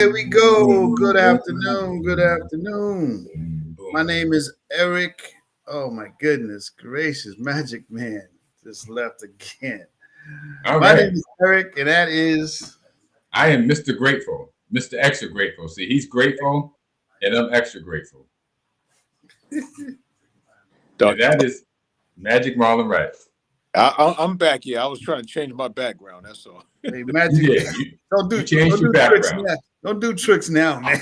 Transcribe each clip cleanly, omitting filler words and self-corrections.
Here we go. Good afternoon. Good afternoon. My name is Eric. Oh my goodness gracious, Magic Man just left again. All My name right. is Eric, and that is I am Mr. Grateful, Mr. Extra Grateful. See, he's grateful, and I'm extra grateful. Doc, And that is Magic Marlon Wright. I'm back here. I was trying to change my background. That's all. hey, You Magic. did. Don't You do changed don't your do tricks background. now. Don't do tricks now, man.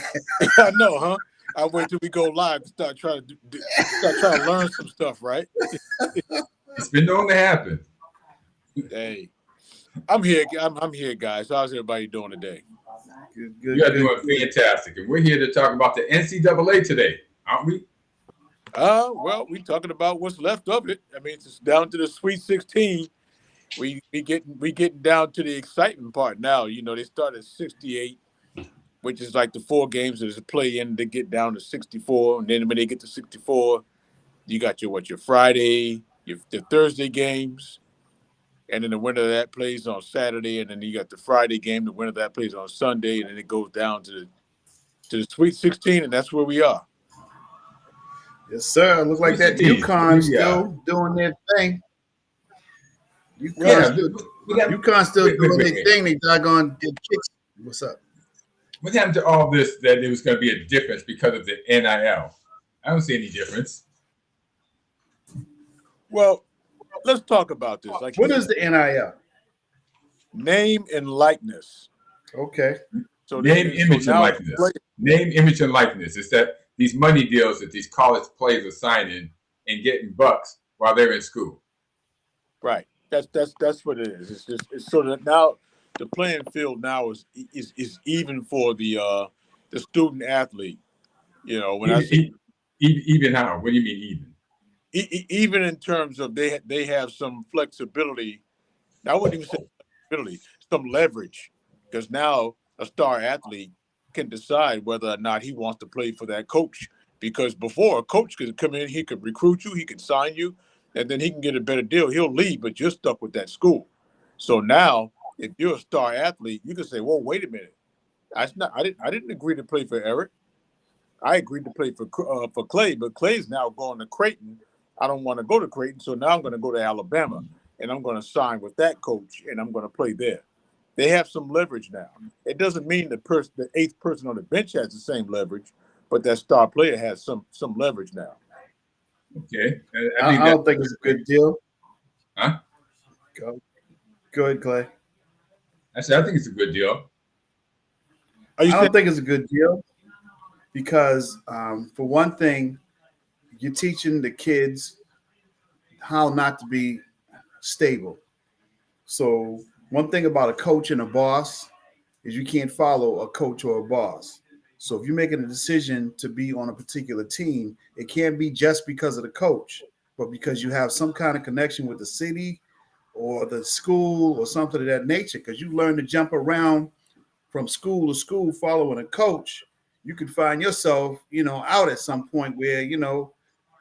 I know, huh? I wait till we go live to start trying to learn some stuff, right? It's been known to happen. Hey, I'm here. I'm here, guys. How's everybody doing today? Good, You good, are good. doing fantastic. And we're here to talk about the NCAA today, aren't we? Well, we talking about what's left of it. I mean, it's down to the Sweet 16. We getting down to the excitement part now. You know, they start at 68, which is like the four games there's a play in. They get down to 64, and then when they get to 64, you got your Friday, the Thursday games, and then the winner of that plays on Saturday, and then you got the Friday game. The winner of that plays on Sunday, and then it goes down to the Sweet 16, and that's where we are. Yes, sir. Look like that UConn still doing their thing. UConn still doing their thing. They doggone get kicks. What's up? What happened to all this that there was going to be a difference because of the NIL? I don't see any difference. Well, let's talk about this. Like, What is the NIL? Name and likeness. Okay. So name, image, and likeness. Name, image, and likeness. It's that these money deals that these college players are signing and getting bucks while they're in school. Right. That's what it is. It's sort of now the playing field now is even for the student athlete. You know, when I say even how? What do you mean even? Even in terms of they have some flexibility. I wouldn't even say flexibility, some leverage, because now a star athlete can decide whether or not he wants to play for that coach. Because before, a coach could come in, he could recruit you, he could sign you, and then he can get a better deal. He'll leave, but you're stuck with that school. So now, if you're a star athlete, you can say, "Well, wait a minute. I didn't agree to play for Eric. I agreed to play for Clay, but Clay's now going to Creighton. I don't want to go to Creighton, so now I'm going to go to Alabama, and I'm going to sign with that coach, and I'm going to play there." They have some leverage now. It doesn't mean the eighth person on the bench has the same leverage, but that star player has some leverage now. Okay. I don't think it's a good deal. Huh? Go ahead, Clay. I think it's a good deal. I don't think it's a good deal because, for one thing, you're teaching the kids how not to be stable. So one thing about a coach and a boss is you can't follow a coach or a boss. So if you're making a decision to be on a particular team, it can't be just because of the coach, but because you have some kind of connection with the city or the school or something of that nature. Because you learn to jump around from school to school following a coach, you could find yourself, out at some point where,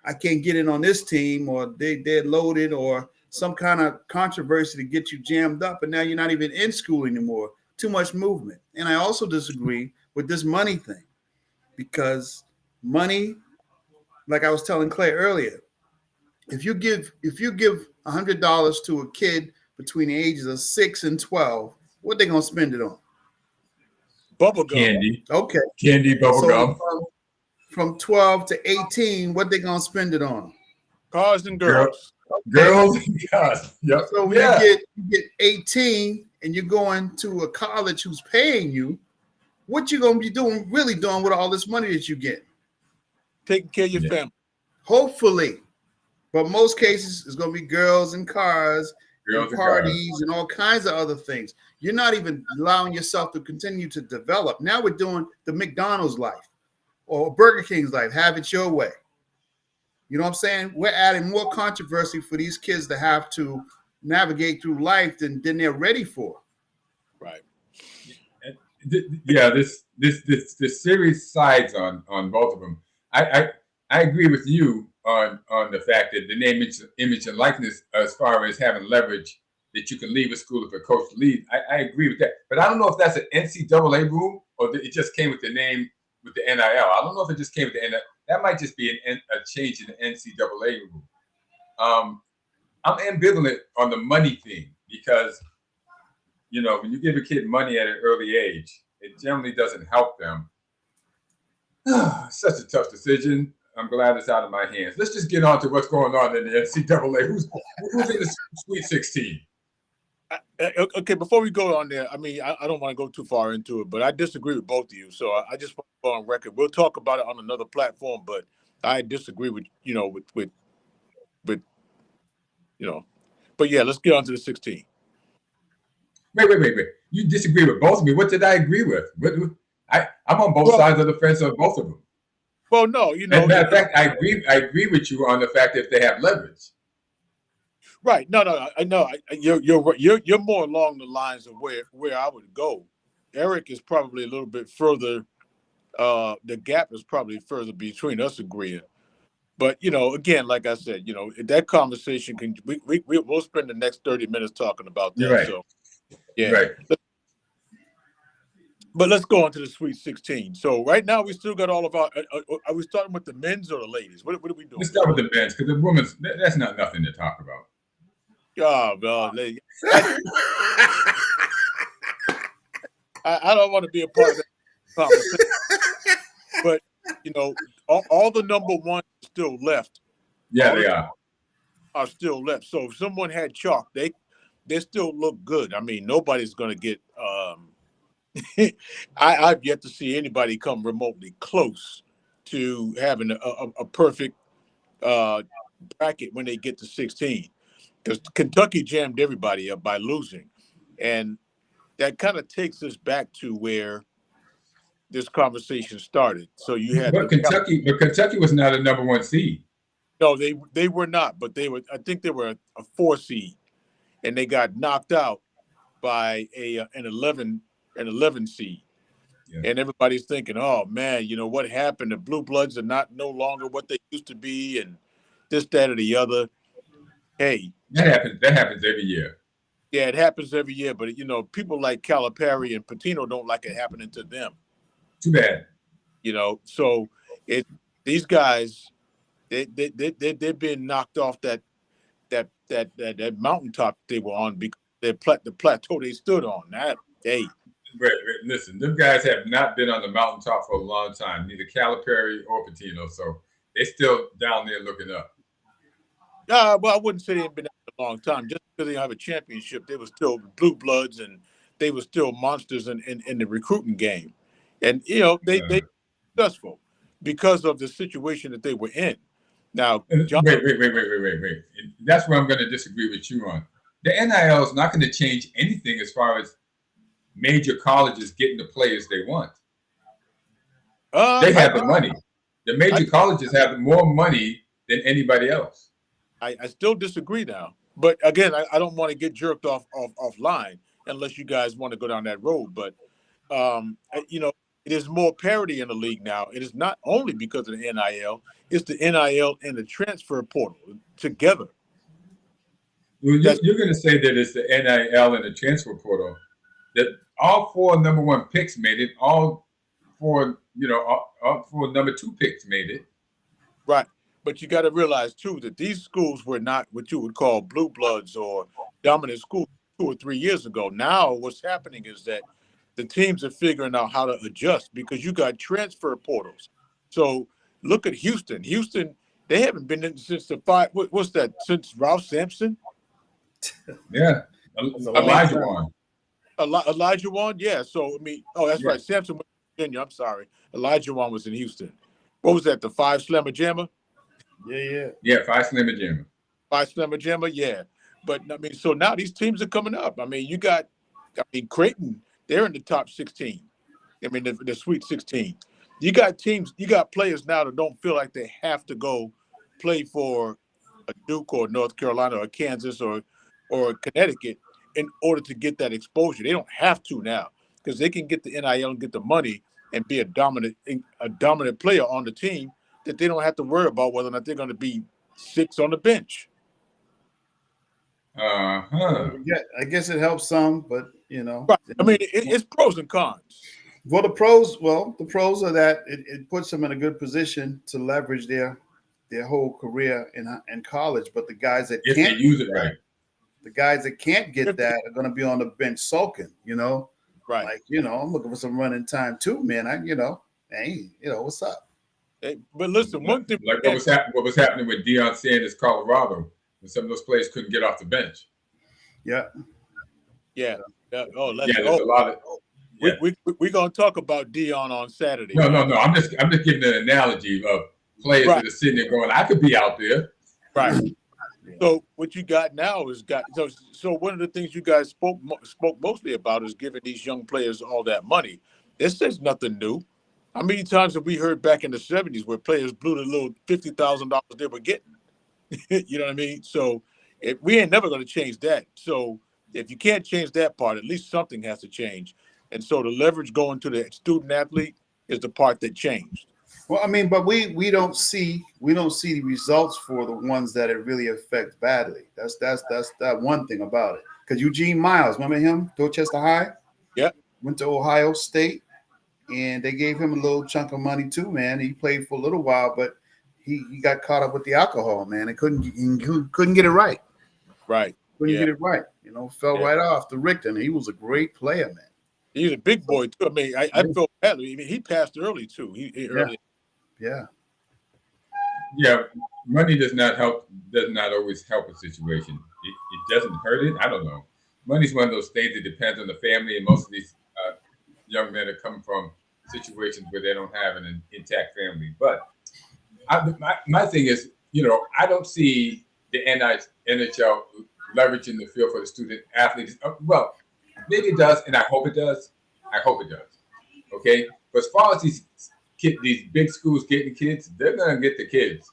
I can't get in on this team, or they're loaded, or some kind of controversy to get you jammed up, and now you're not even in school anymore. Too much movement. And I also disagree with this money thing, because money, like I was telling Clay earlier, if you give $100 to a kid between the ages of 6 and 12, what they gonna spend it on? Bubble gum. Candy. Okay. Candy, bubble gum. From 12 to 18, what they gonna spend it on? Cars and girls. Girls and cars. Yep. So when you get 18 and you're going to a college who's paying you, what you gonna be really doing with all this money that you get? Taking care of your family. Hopefully. But most cases, it's going to be girls and cars, and parties, and all kinds of other things. You're not even allowing yourself to continue to develop. Now we're doing the McDonald's life or Burger King's life. Have it your way. You know what I'm saying? We're adding more controversy for these kids to have to navigate through life than they're ready for. Right. Yeah, this serious sides on both of them. I agree with you on the fact that the name, image, and likeness, as far as having leverage, that you can leave a school if a coach leaves. I agree with that. But I don't know if that's an NCAA rule or it just came with the name with the NIL. I don't know if it just came with the NIL. That might just be a change in the NCAA rule. I'm ambivalent on the money thing because, when you give a kid money at an early age, it generally doesn't help them. Such a tough decision. I'm glad it's out of my hands. Let's just get on to what's going on in the NCAA. Who's in the Sweet 16? Okay, before we go on there, I mean, I don't want to go too far into it, but I disagree with both of you. So I just want to go on record. We'll talk about it on another platform, but I disagree with but yeah, let's get on to the 16. Wait. You disagree with both of me. What did I agree with? I'm on both sides of the fence of both of them. Well, no, matter of fact, I agree with you on the fact that if they have leverage. Right. No. I know. You're more along the lines of where I would go. Eric is probably a little bit further. The gap is probably further between us agreeing. But again, like I said, that conversation we'll spend the next 30 minutes talking about that. You're right. So yeah. Right. But let's go on to the Sweet 16. So right now we still got all of our. Are we starting with the men's or the ladies? What are we doing? Let's start with the men's because the women's that's not nothing to talk about. Oh, well, I don't want to be a part of that conversation. But all the number ones are still left. Yeah, they are still left. So if someone had chalk, they still look good. I mean, nobody's going to get. I've yet to see anybody come remotely close to having a perfect bracket when they get to 16. Because Kentucky jammed everybody up by losing. And that kind of takes us back to where this conversation started. So you had Kentucky was not a number one seed. No, they were not, but I think they were a 4 seed. And they got knocked out by an 11 seed. Yeah. And everybody's thinking, oh man, what happened? The Blue Bloods are no longer what they used to be, and this, that, or the other. Hey, that happens every year. Yeah, it happens every year, but people like Calipari and Patino don't like it happening to them. Too bad. So these guys they've been knocked off that mountaintop they were on because the plateau they stood on. Right, listen, them guys have not been on the mountaintop for a long time, neither Calipari or Patino, so they're still down there looking up. Well, I wouldn't say they've been there a long time. Just because they have a championship, they were still Blue Bloods and they were still monsters in the recruiting game. And, they were successful because of the situation that they were in. Now, wait. That's where I'm going to disagree with you on. The NIL is not going to change anything as far as major colleges getting the players they want. They have the money. The major colleges have more money than anybody else. I still disagree now. But again, I don't want to get jerked offline unless you guys want to go down that road. But, it is more parity in the league now. It is not only because of the NIL. It's the NIL and the transfer portal together. Well, you're going to say that it's the NIL and the transfer portal. That all 4 number 1 picks made it. All 4 number 2 picks made it. Right. But you got to realize, too, that these schools were not what you would call blue bloods or dominant schools 2 or 3 years ago. Now what's happening is that the teams are figuring out how to adjust because you got transfer portals. So look at Houston. Houston, they haven't been in since what's that, since Ralph Sampson? Yeah. Elijah Wan. Elijah Wan, yeah. So, that's right. Sampson was in Virginia. I'm sorry. Elijah Wan was in Houston. What was that, the 5 Slammer Jammer? Yeah, 5 Slammer Jammer. 5 Slammer Jammer, yeah. But, so now these teams are coming up. You got, Creighton, they're in the top 16. The Sweet 16. You got players now that don't feel like they have to go play for a Duke or North Carolina or Kansas or Connecticut in order to get that exposure. They don't have to now because they can get the NIL and get the money and be a dominant player on the team that they don't have to worry about whether or not they're going to be 6 on the bench. Yeah, I guess it helps some, but Right. I mean, it's pros and cons. Well, the pros are that it puts them in a good position to leverage their whole career in college. But the guys that if can't they use it that, right. the guys that can't get If they- that are going to be on the bench sulking. Right. Like I'm looking for some running time too, man. Hey, what's up? But listen, one thing Like what was happening with Deion Sanders, Colorado, when some of those players couldn't get off the bench. Yeah. Yeah. Oh, there's a lot of. Yeah. We're gonna talk about Deion on Saturday. No. I'm just giving an analogy of players that are sitting there going, I could be out there. Right. So what you got now is so one of the things you guys spoke mostly about is giving these young players all that money. This is nothing new. How many times have we heard back in the 70s where players blew the little $50,000 they were getting? You know what I mean? So we ain't never going to change that. So if you can't change that part, at least something has to change. And so the leverage going to the student athlete is the part that changed. Well, I mean, but we don't see the results for the ones that it really affects badly. That's that one thing about it. Because Eugene Miles, remember him, Dorchester High? Yeah. Went to Ohio State, and they gave him a little chunk of money too, man. He played for a little while, but he got caught up with the alcohol, man. And couldn't get it right. Right. Couldn't get it right. Fell right off the Richter. And he was a great player, man. He's a big boy too. I mean, I felt badly. I mean, he passed early too. Early. Yeah. Money does not always help a situation. It doesn't hurt it. I don't know. Money's one of those things that depends on the family, and most of these young men are coming from situations where they don't have an intact family. But my thing is, I don't see the NHL leveraging the field for the student athletes. Well, maybe it does, and I hope it does. Okay, but as far as these big schools getting kids, they're gonna get the kids,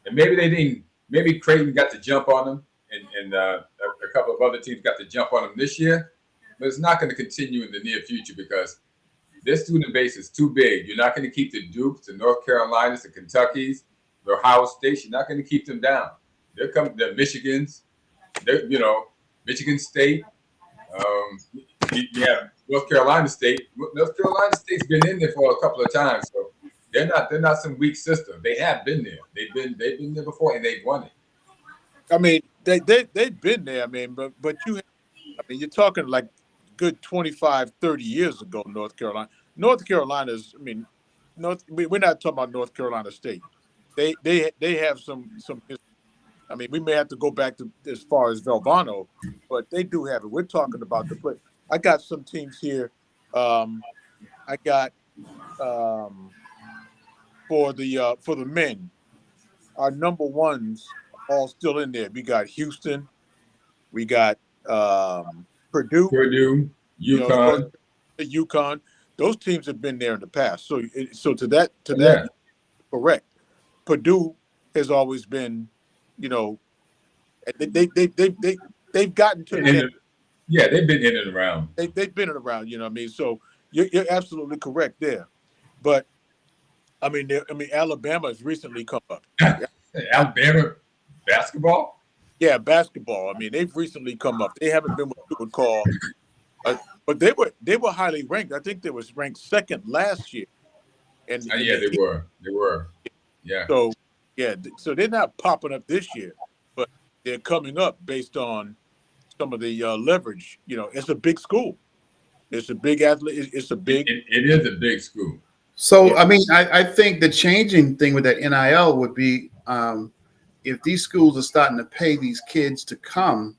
and maybe Creighton got to jump on them, and a couple of other teams got to jump on them this year, but it's not going to continue in the near future because their student base is too big. You're not going to keep the Dukes, the North Carolinas, the Kentuckys, the Ohio States. You're not going to keep them down. They're Michigans. Michigan State. You have North Carolina State. North Carolina State's been in there for a couple of times, so they're not some weak system. They have been there. They've been there before, and they've won it. I mean, they've been there. I mean, but you're talking like good 25, 30 years ago. North Carolina's. I mean, we're not talking about North Carolina State. They have some. I mean, we may have to go back to as far as Valvano, but they do have it. We're talking about the play. I got some teams here. I got for the men, our number ones all still in there. We got Houston, we got Purdue, UConn. UConn. Those teams have been there in the past. So to that, correct. Purdue has always been, they've gotten to the end. Yeah, they've been in and around. They've been around, you know what I mean? So you're absolutely correct there. But I mean, Alabama has recently come up. Alabama basketball? Yeah, basketball. I mean, they've recently come up. They haven't been what you would call, but they were highly ranked. I think they was ranked second last year. And they were. Yeah. So they're not popping up this year, but they're coming up based on some of the leverage. It's a big school. It's a big athlete. It's a big. It is a big school. So I mean, I think the changing thing with that NIL would be if these schools are starting to pay these kids to come,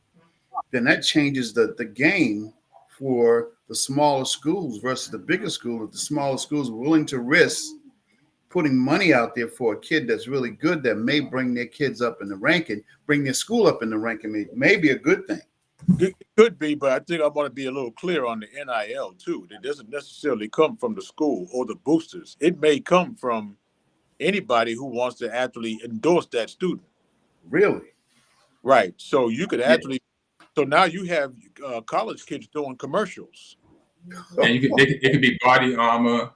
then that changes the game for the smaller schools versus the bigger schools. If the smaller schools are willing to risk putting money out there for a kid that's really good, that may bring their kids up in the ranking, bring their school up in the ranking, may be a good thing. It could be, but I think I want to be a little clear on the NIL too. It doesn't necessarily come from the school or the boosters. It may come from anybody who wants to actually endorse that student. Really? Right. So you could actually. So now you have college kids doing commercials. And it could be body armor.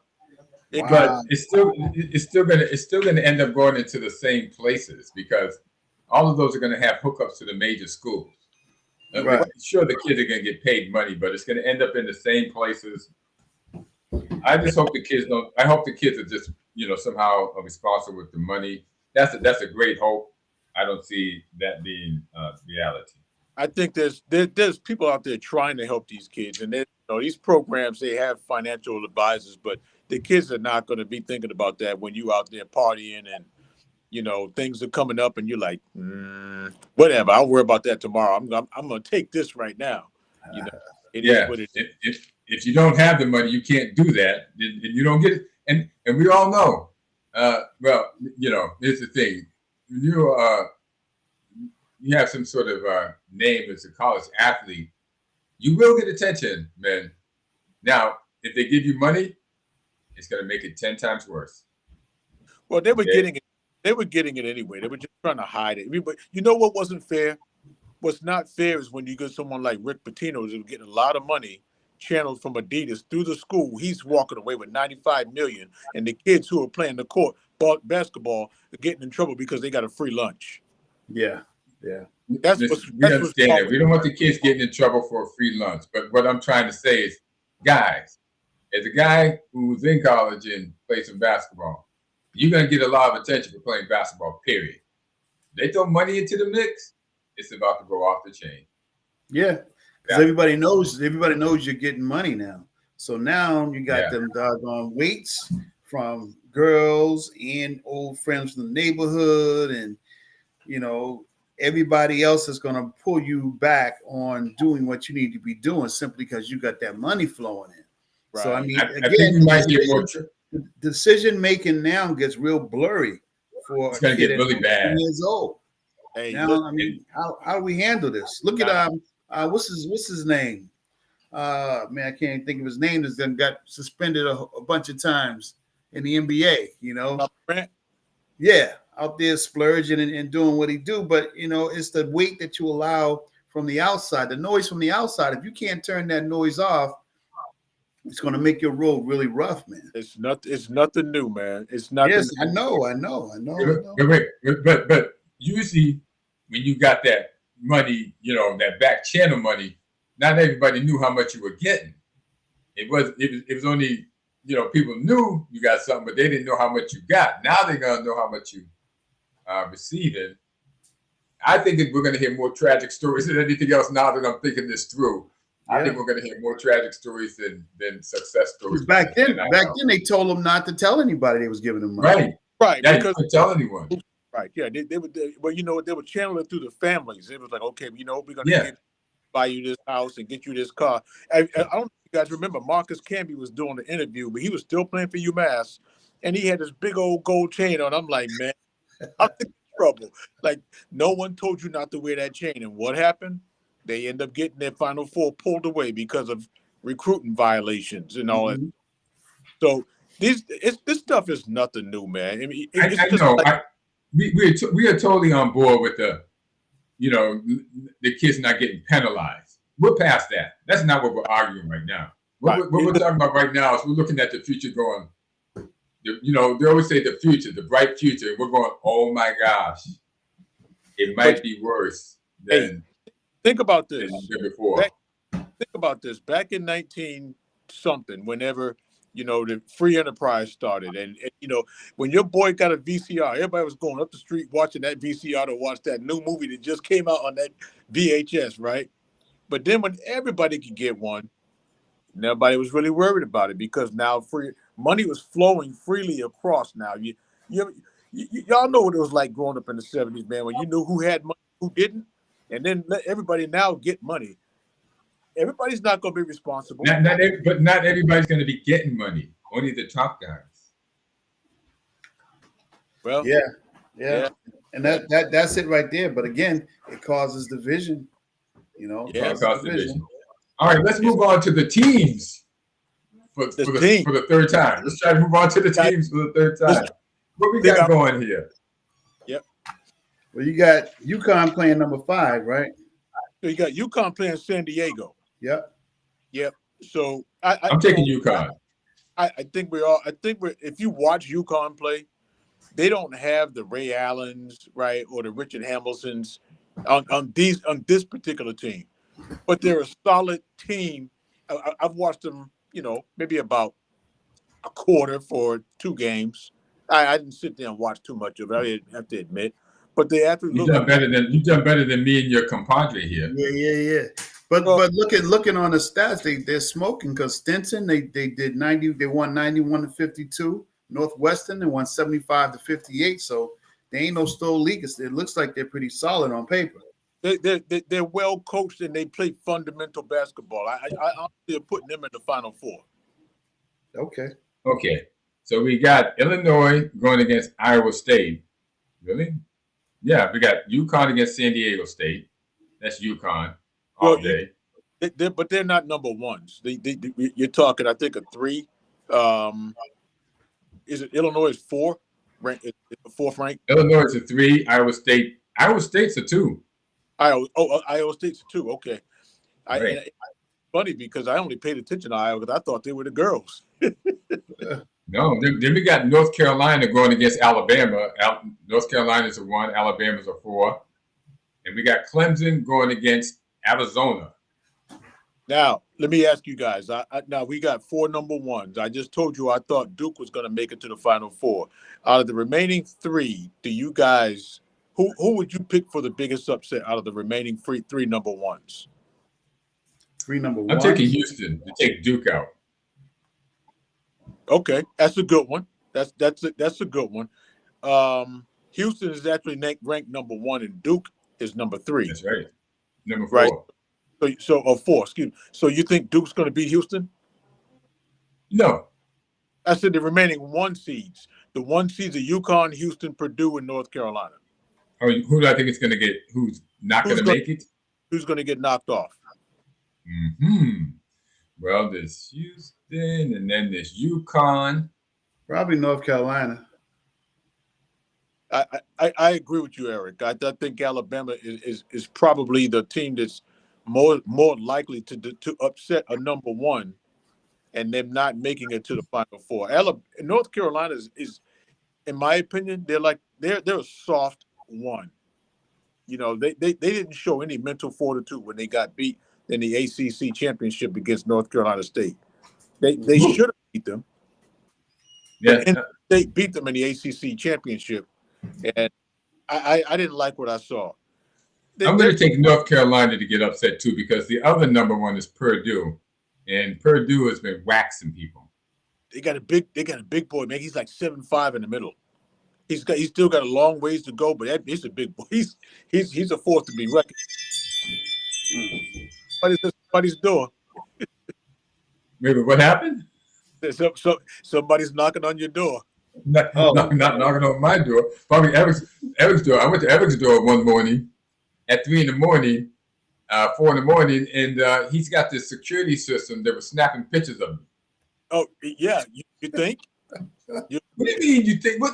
Wow. But it's still gonna end up going into the same places because all of those are gonna have hookups to the major schools. Right. Sure, the kids are going to get paid money, but it's going to end up in the same places. I just hope the kids don't. I hope the kids are just somehow responsible with the money. That's a great hope. I don't see that being reality. I think there's people out there trying to help these kids, and these programs, they have financial advisors, but the kids are not going to be thinking about that when you out there partying and things are coming up, and you're like, whatever. I'll worry about that tomorrow. I'm going to take this right now. It is what it is. If you don't have the money, you can't do that, and you don't get it. And we all know. Well, here's the thing: you have some sort of name as a college athlete, you will get attention, man. Now, if they give you money, it's going to make it 10 times worse. Well, they were getting it. They were getting it anyway. They were just trying to hide it. I mean, but you know what wasn't fair? What's not fair is when you get someone like Rick Pitino who's getting a lot of money channeled from Adidas through the school. He's walking away with $95 million, and the kids who are playing the court basketball are getting in trouble because they got a free lunch. Yeah. We understand that. We don't want the kids getting in trouble for a free lunch. But what I'm trying to say is, guys, as a guy who's in college and plays some basketball, you're going to get a lot of attention for playing basketball, period. They throw money into the mix, it's about to go off the chain. Yeah. Because everybody knows you're getting money now. So now you got them doggone weights from girls and old friends from the neighborhood, and everybody else is going to pull you back on doing what you need to be doing simply because you got that money flowing in. Right. So I mean, I think you might be more. Decision making now gets real blurry for it's going to get really bad. Years old. Hey, now, I mean, how do we handle this? Look at what's his name? Man, I can't think of his name. That's got suspended a bunch of times in the NBA. Yeah, out there splurging and doing what he do, but it's the weight that you allow from the outside, the noise from the outside. If you can't turn that noise off, it's going to make your road really rough, man. It's nothing new, man. It's nothing. Yes, I know. But usually when you got that money, that back channel money, not everybody knew how much you were getting. It was only people knew you got something, but they didn't know how much you got. Now they're gonna know how much you receiving. I think that we're gonna hear more tragic stories than anything else. Now that I'm thinking this through, I think we're gonna hear more tragic stories than success stories. Back then they told them not to tell anybody they was giving them money. Right. Yeah, because you couldn't tell anyone. Right. Yeah. They would. Well, they were channeling it through the families. It was like, okay, we're gonna buy you this house and get you this car. I don't know if you guys remember, Marcus Camby was doing the interview, but he was still playing for UMass, and he had this big old gold chain on. I'm like, man, I'm in trouble. Like, no one told you not to wear that chain, and what happened? They end up getting their Final Four pulled away because of recruiting violations and all that. So this stuff is nothing new, man. I mean, I know. We are totally on board with the kids not getting penalized. We're past that. That's not what we're arguing right now. What we're talking about right now is we're looking at the future going, they always say the future, the bright future. We're going, oh my gosh, it might be worse than think about this. Before. Think about this. Back in 19-something, whenever the free enterprise started, and when your boy got a VCR, everybody was going up the street watching that VCR to watch that new movie that just came out on that VHS, right? But then when everybody could get one, nobody was really worried about it because now free money was flowing freely across. Now y'all know what it was like growing up in the 70s, man, when you knew who had money, who didn't, and then let everybody now get money. Everybody's not going to be responsible. But not everybody's going to be getting money. Only the top guys. Well, yeah. And that's it right there. But again, it causes division. It causes division. All right, let's move on to the teams for the third time. Let's try to move on to the teams for the third time. What we got going here? Yep. Well, you got UConn playing number 5, right? So you got UConn playing San Diego. Yep. So I'm taking UConn. I think if you watch UConn play, they don't have the Ray Allens, right, or the Richard Hamiltons on this particular team. but they're a solid team. I've watched them, maybe about a quarter for 2 games. I didn't sit there and watch too much of it. I have to admit, but they actually You've done better than me and your compadre here. Yeah. But looking on the stats, they're smoking because Stinson they did 90. They won 91-52. Northwestern they won 75-58. So they ain't no stole leaguers. It looks like they're pretty solid on paper. They're well coached and they play fundamental basketball. I honestly am putting them in the Final Four. Okay. So we got Illinois going against Iowa State. Really? Yeah, we got UConn against San Diego State. That's UConn all day. But they're not number ones. You're talking, I think, a 3. Is it Illinois is 4? Rank, is the 4th rank? Illinois is a 3. Iowa State's a 2. Iowa State's a 2. Okay. Right. Funny because I only paid attention to Iowa because I thought they were the girls. No, then we got North Carolina going against Alabama. North Carolina's a 1, Alabama's a 4. And we got Clemson going against Arizona. Now, let me ask you guys. Now, we got 4 number ones. I just told you I thought Duke was going to make it to the Final Four. Out of the remaining 3, do you guys – who would you pick for the biggest upset out of the remaining 3 number ones? 3 number ones? I'm taking Houston to take Duke out. Okay, that's a good one. That's a good one. Houston is actually ranked number 1, and Duke is number 3. That's right. Number 4. Right. So 4. Excuse me. So you think Duke's going to beat Houston? No. I said the remaining 1 seeds. The 1 seeds are UConn, Houston, Purdue, and North Carolina. Oh, who do I think it's going to get? Who's not going to make it? Who's going to get knocked off? Well, there's Houston, and then there's UConn. Probably North Carolina. I agree with you, Eric. I think Alabama is probably the team that's more likely to upset a number 1, and them not making it to the Final Four. North Carolina is, in my opinion, they're a soft 1. They didn't show any mental fortitude when they got beat in the ACC championship against North Carolina State. They should have beat them. Yeah, they beat them in the ACC championship, and I didn't like what I saw. I'm going to take North Carolina to get upset too, because the other number 1 is Purdue, and Purdue has been waxing people. They got a big boy, man. He's like 7'5" in the middle. He's still got a long ways to go, but he's a big boy. He's a force to be reckoned. Somebody's door. Maybe what happened? Somebody's knocking on your door. Not knocking on my door. Probably Eric's door. I went to Eric's door one morning at 3 in the morning, 4 in the morning, and he's got this security system that was snapping pictures of me. Oh yeah, you think? What do you mean? You think? What?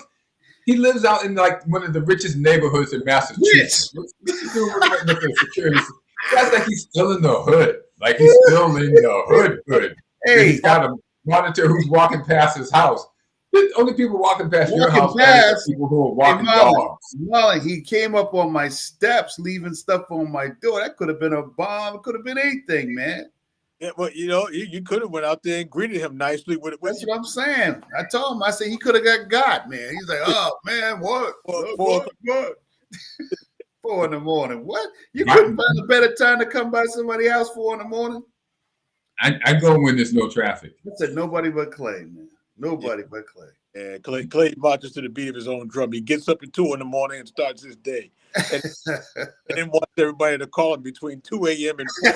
He lives out in like one of the richest neighborhoods in Massachusetts. What's he doing with the security system? That's like he's still in the hood. Like he's still in the hood. Hey, he's got a monitor who's walking past his house. The only people walking past your house are people who are walking dogs. Molly, he came up on my steps, leaving stuff on my door. That could have been a bomb. It could have been anything, man. Yeah, well, you could have went out there and greeted him nicely. That's what I'm saying. I told him, I said he could have got, man. He's like, oh man, what? 4 in the morning. What? You couldn't find a better time to come by somebody's house 4 in the morning? I go when there's no traffic. I said nobody but Clay, man. Nobody but Clay. Yeah, Clay marches to the beat of his own drum. He gets up at 2 in the morning and starts his day. And then wants everybody to call him between 2 a.m. and 4.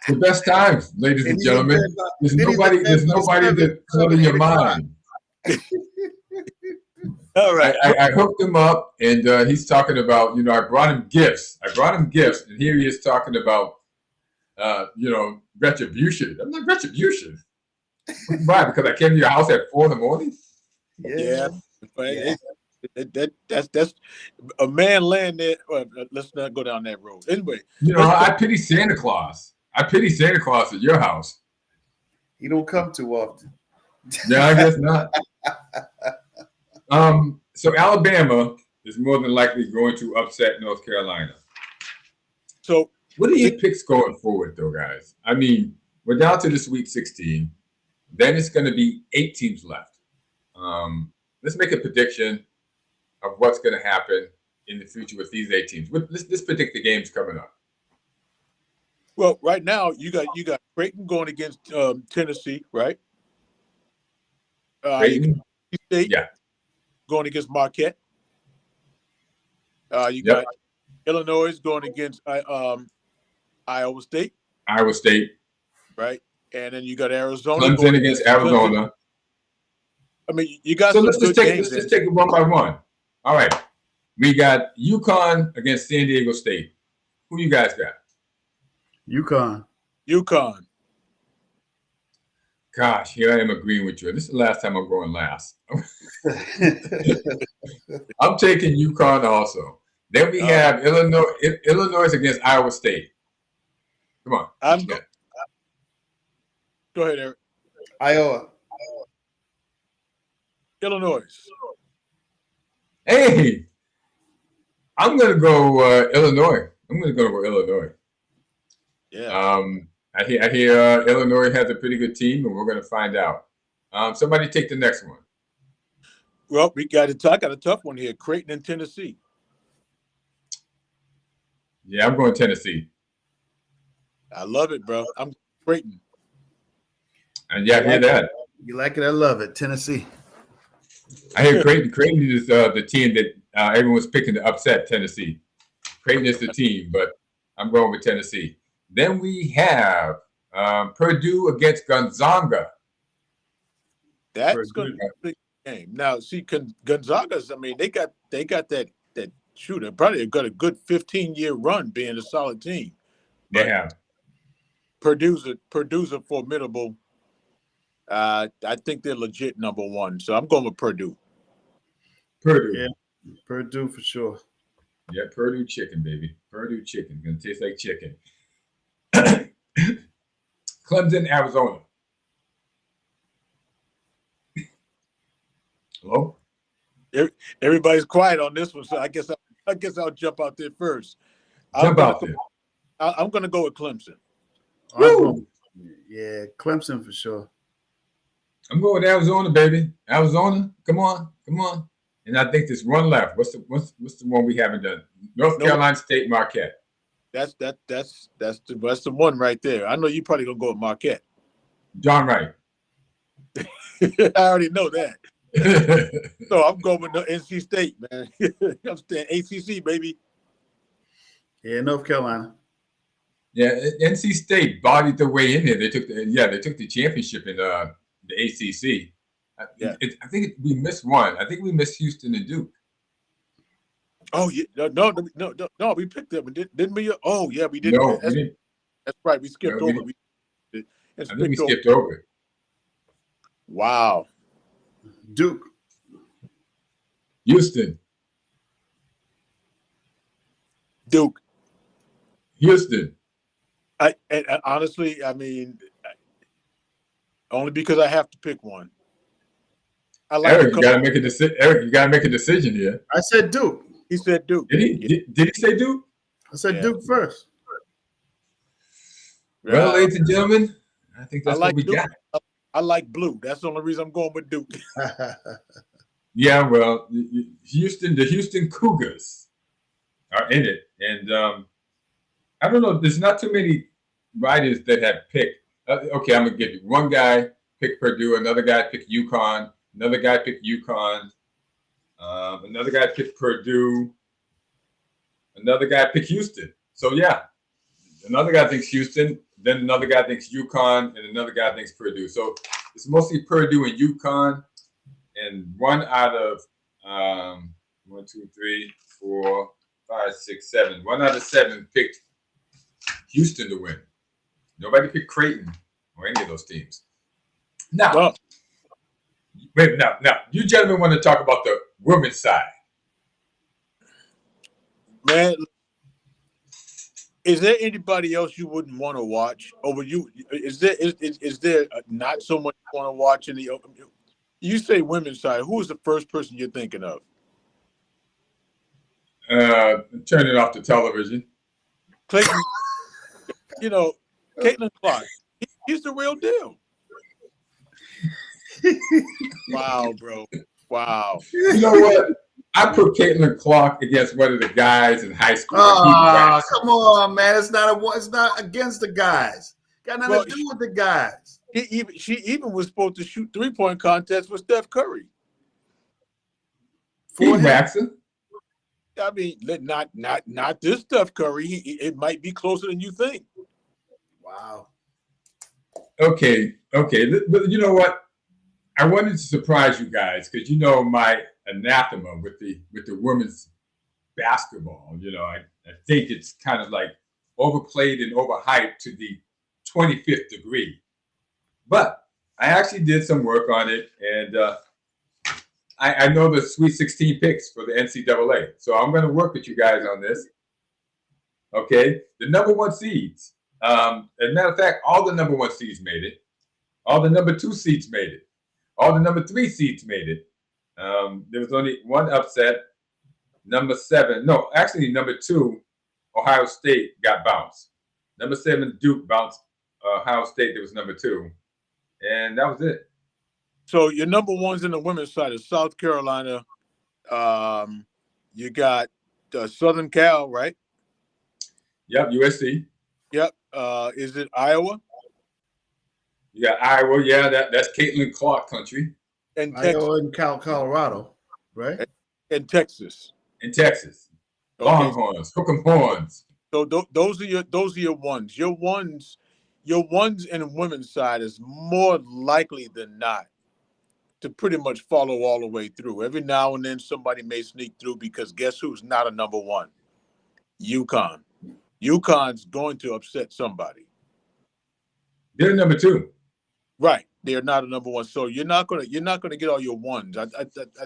The best times, ladies and gentlemen. There's nobody to clutter your mind. All right. I hooked him up, and he's talking about, I brought him gifts. And here he is talking about, retribution. I'm like, retribution? Why? Because I came to your house at 4 in the morning? Yeah. That's a man laying there. Well, let's not go down that road. Anyway. I pity Santa Claus. I pity Santa Claus at your house. He don't come too often. Yeah, I guess not. So Alabama is more than likely going to upset North Carolina. So, what are your picks going forward, though, guys? I mean, we're down to this week 16. Then it's going to be 8 teams left. Let's make a prediction of what's going to happen in the future with these 8 teams. Let's predict the games coming up. Well, right now you got Creighton going against Tennessee, right? Creighton, State, yeah, going against Marquette. You got Illinois going against Iowa State. Iowa State, right? And then you got Arizona Clemson going against Arizona. I mean, you got so some let's good games. Let's just take it one by one. All right, we got UConn against San Diego State. Who you guys got? UConn. Gosh, here I am agreeing with you. This is the last time I'm going last. I'm taking UConn also. Then we have Illinois against Iowa State. Come on. Go ahead, Eric. Iowa. Illinois. Hey, I'm going to go Illinois. I'm going to go Illinois. Yeah. I hear Illinois has a pretty good team, and we're going to find out. Somebody take the next one. Well, I got a tough one here. Creighton and Tennessee. Yeah, I'm going Tennessee. I love it, bro. I'm Creighton. And yeah, I hear that. You like it? I love it. Tennessee. I hear Creighton. Creighton is the team that everyone's picking to upset Tennessee. Creighton is the team, but I'm going with Tennessee. Then we have Purdue against Gonzaga. That's going to be a big game. Now, see, Gonzaga's. I mean, they got that shooter. Probably got a good 15-year run being a solid team. They have. Purdue's a formidable. I think they're legit number one. So I'm going with Purdue. Purdue. Yeah, Purdue for sure. Yeah, Purdue chicken, baby. Purdue chicken. Gonna taste like chicken. Clemson, Arizona. Hello? Everybody's quiet on this one, so I guess I'll jump out there first. I'm going to go with Clemson. Yeah, Clemson for sure. I'm going with Arizona, baby. Arizona, come on. And I think there's one left. What's the one we haven't done? North Carolina State, Marquette. That's the one right there. I know you probably gonna go with Marquette. Darn right. I already know that. So I'm going with NC State, man. I'm staying ACC, baby. Yeah, North Carolina. Yeah, NC State bodied their way in here. They took the championship in the ACC. I think we missed one. I think we missed Houston and Duke. Oh yeah, no. We picked them, didn't we? Oh yeah, we did. No, we didn't. That's right. We skipped over. I think we skipped over it. Wow. Duke. Houston. Duke. Houston. And honestly, I mean, only because I have to pick one. Eric, you gotta make a decision. Eric, you gotta make a decision here. I said Duke. He said Duke. Did he? Did he say Duke? I said Duke first. Well, ladies and gentlemen, I think that's what we Duke. got. I like blue. That's the only reason I'm going with Duke. Yeah, well, the Houston Cougars are in it, and I don't know. There's not too many writers that have picked. Okay, I'm gonna give you one guy picked Purdue, another guy picked UConn, another guy picked UConn, another guy picked Purdue, another guy picked Houston. So yeah, another guy thinks Houston, then another guy thinks UConn, and another guy thinks Purdue. So it's mostly Purdue and UConn, and one out of 1, 2, 3, 4, 5, 6, 7. 1 out of 7 picked Houston to win. Nobody picked Creighton or any of those teams. Now, now, you gentlemen want to talk about the women's side. Man, is there anybody else you wouldn't want to watch over you? Is there not someone you want to watch in the? You say women's side. Who is the first person you're thinking of? Turn it off the television. Clayton, Caitlin Clark, he's the real deal. Wow, bro. Wow. You know what? I put Caitlin Clark against one of the guys in high school. Oh, come on, man. It's not against the guys. Got nothing to do with the guys. She even was supposed to shoot 3-point contest with Steph Curry. For Jackson. I mean, not this Steph Curry. It might be closer than you think. Wow. Okay. But you know what? I wanted to surprise you guys because my anathema with the women's basketball. I think it's kind of like overplayed and overhyped to the 25th degree. But I actually did some work on it, and I know the Sweet 16 picks for the NCAA. So I'm going to work with you guys on this. Okay, the number 1 seeds. As a matter of fact, all the number 1 seeds made it. All the number 2 seeds made it. All the number 3 seeds made it. There was only one upset. Number 7, no, actually number 2, Ohio State got bounced. Number 7, Duke bounced Ohio State. That was number 2, and that was it. So your number 1s in the women's side is South Carolina. You got Southern Cal, right? Yep, USC. Yep. Is it Iowa? You got Iowa. Yeah, that's Caitlin Clark country. And Iowa and Colorado, right? And Texas. In Texas. Okay. Longhorns, hook 'em horns. So those are your ones. Your ones in the women's side is more likely than not to pretty much follow all the way through. Every now and then somebody may sneak through because guess who's not a number 1? UConn. UConn's going to upset somebody. They're number 2. Right. They're not a number 1. So you're not gonna get all your ones. I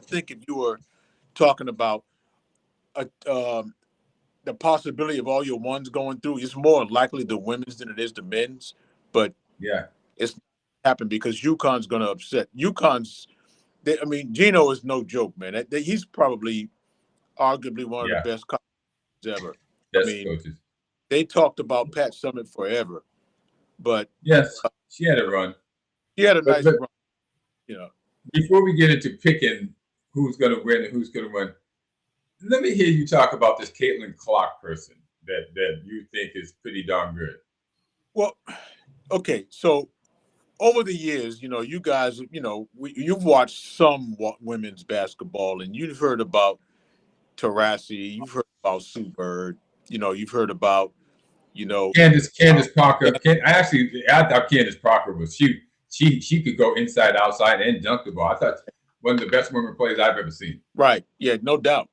think if you were talking about the possibility of all your ones going through, it's more likely the women's than it is the men's. But yeah, it's happened because UConn's going to upset. Gino is no joke, man. He's probably arguably one of the best coaches ever. Best coaches. They talked about Pat Summitt forever, but yes, she had a run. She had a nice run. Before we get into picking who's going to win and who's going to win, let me hear you talk about this Caitlin Clark person that you think is pretty darn good. Well, okay, so over the years, you guys, you've watched some women's basketball, and you've heard about Taurasi, you've heard about Sue Bird, you've heard about, Candace Parker. I thought Candace Parker was she could go inside, outside, and dunk the ball. I thought one of the best women players I've ever seen. Right. Yeah. No doubt.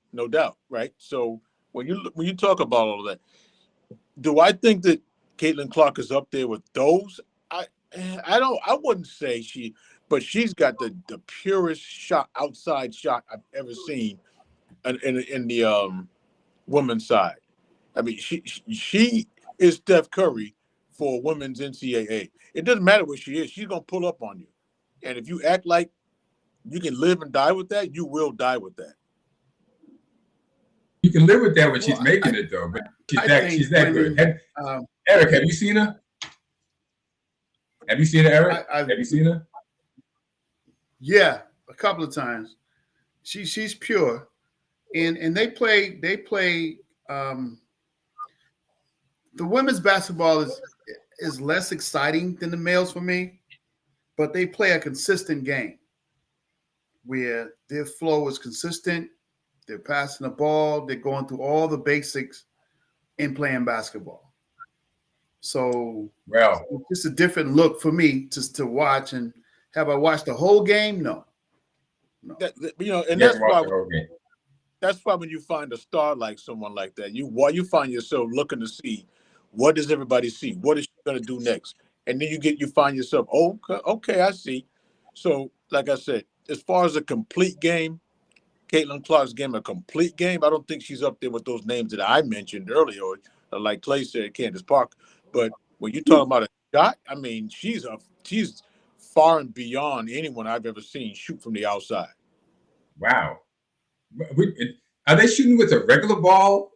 Right. So when you talk about all of that, do I think that Caitlin Clark is up there with those? I wouldn't say but she's got the purest outside shot I've ever seen in the women's side. I mean, she is Steph Curry for women's NCAA. It doesn't matter where she is; she's gonna pull up on you. And if you act like you can live and die with that, you will die with that. You can live with that when she's making it, though. But she's that good. Eric, have you seen her? Have you seen her, Eric? Have you seen her? Yeah, a couple of times. She's pure, and they play. The women's basketball is less exciting than the males for me, but they play a consistent game where their flow is consistent. They're passing the ball. They're going through all the basics in playing basketball. So, well, it's just a different look for me to watch. And have I watched the whole game? No. And that's why when you find a star like someone like that, you find yourself looking to see what does everybody see, what is she going to do next, and then you find yourself, okay, I see. So, like I said, as far as a complete game, Caitlin Clark's game, a complete game, I don't think she's up there with those names that I mentioned earlier, or like Clay said, Candace Parker. But when you're talking about a shot, I mean, she's far and beyond anyone I've ever seen shoot from the outside. Wow. Are they shooting with a regular ball?